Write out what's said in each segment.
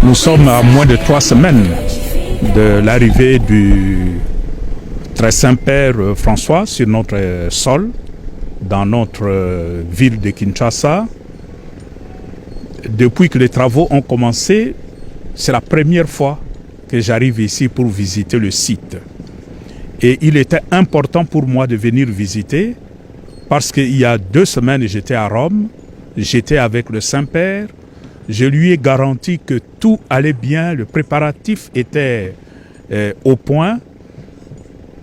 Nous sommes à moins de 3 semaines de l'arrivée du très saint Père François sur notre sol, dans notre ville de Kinshasa. Depuis que les travaux ont commencé, c'est la première fois que j'arrive ici pour visiter le site. Et il était important pour moi de venir visiter parce qu'il y a 2 semaines, j'étais à Rome, j'étais avec le Saint-Père. Je lui ai garanti que tout allait bien, le préparatif était au point,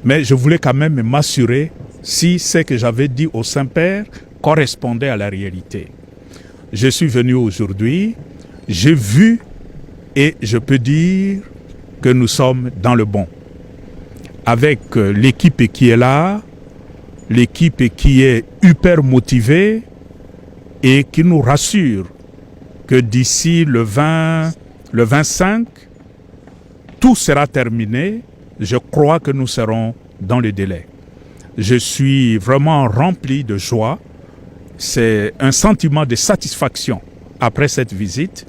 mais je voulais quand même m'assurer si ce que j'avais dit au Saint-Père correspondait à la réalité. Je suis venu aujourd'hui, j'ai vu et je peux dire que nous sommes dans le bon. Avec l'équipe qui est là, l'équipe qui est hyper motivée et qui nous rassure que d'ici le 25, tout sera terminé. Je crois que nous serons dans le délai. Je suis vraiment rempli de joie. C'est un sentiment de satisfaction après cette visite.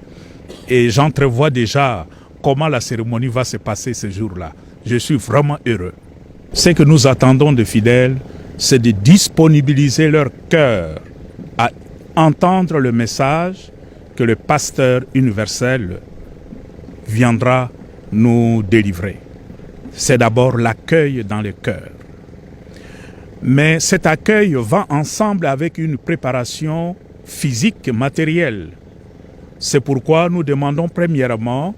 Et j'entrevois déjà comment la cérémonie va se passer ce jour-là. Je suis vraiment heureux. Ce que nous attendons des fidèles, c'est de disponibiliser leur cœur à entendre le message que le pasteur universel viendra nous délivrer. C'est d'abord l'accueil dans le cœur. Mais cet accueil va ensemble avec une préparation physique, matérielle. C'est pourquoi nous demandons premièrement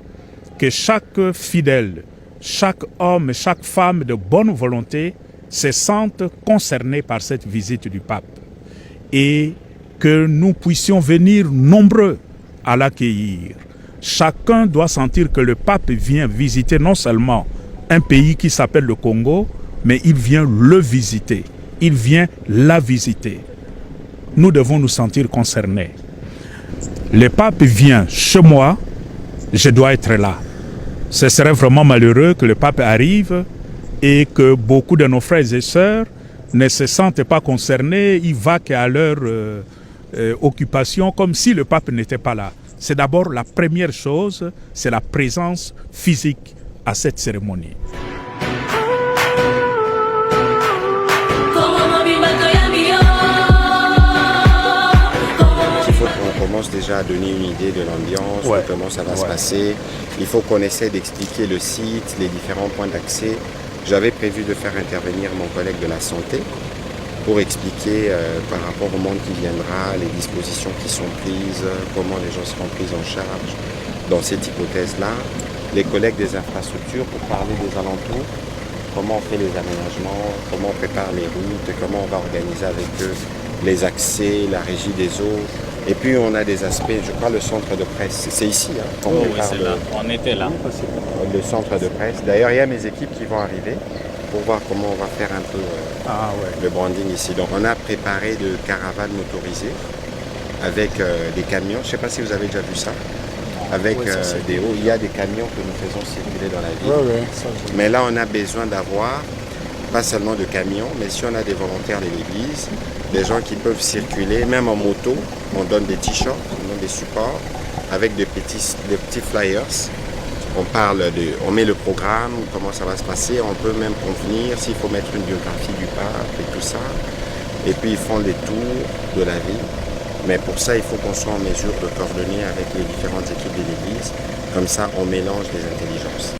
que chaque fidèle, chaque homme, chaque femme de bonne volonté se sente concerné par cette visite du pape et que nous puissions venir nombreux à l'accueillir. Chacun doit sentir que le pape vient visiter non seulement un pays qui s'appelle le Congo, mais il vient le visiter, il vient la visiter. Nous devons nous sentir concernés. Le pape vient chez moi, je dois être là. Ce serait vraiment malheureux que le pape arrive et que beaucoup de nos frères et sœurs ne se sentent pas concernés, ils vaquent à leur occupation comme si le pape n'était pas là. C'est d'abord la première chose, c'est la présence physique à cette cérémonie. On commence déjà à donner une idée de l'ambiance, de comment ça va se passer. Il faut qu'on essaie d'expliquer le site, les différents points d'accès. J'avais prévu de faire intervenir mon collègue de la santé pour expliquer par rapport au monde qui viendra, les dispositions qui sont prises, comment les gens seront pris en charge dans cette hypothèse-là. Les collègues des infrastructures pour parler des alentours, comment on fait les aménagements, comment on prépare les routes, comment on va organiser avec eux les accès, la régie des eaux. Et puis on a des aspects, je crois le centre de presse, c'est ici. Oui, c'est là, on était là. Le centre de presse. D'ailleurs, il y a mes équipes qui vont arriver pour voir comment on va faire un peu le branding ici. Donc on a préparé de caravanes motorisées avec des camions. Je ne sais pas si vous avez déjà vu ça. Avec des hauts, il y a des camions que nous faisons circuler dans la ville. Mais là, on a besoin d'avoir pas seulement de camions, mais si on a des volontaires de l'église, des gens qui peuvent circuler, même en moto, on donne des t-shirts, on donne des supports avec des petits flyers. On met le programme, comment ça va se passer, on peut même convenir s'il faut mettre une biographie du pape et tout ça. Et puis ils font les tours de la ville. Mais pour ça, il faut qu'on soit en mesure de coordonner avec les différentes équipes de l'église. Comme ça, on mélange les intelligences.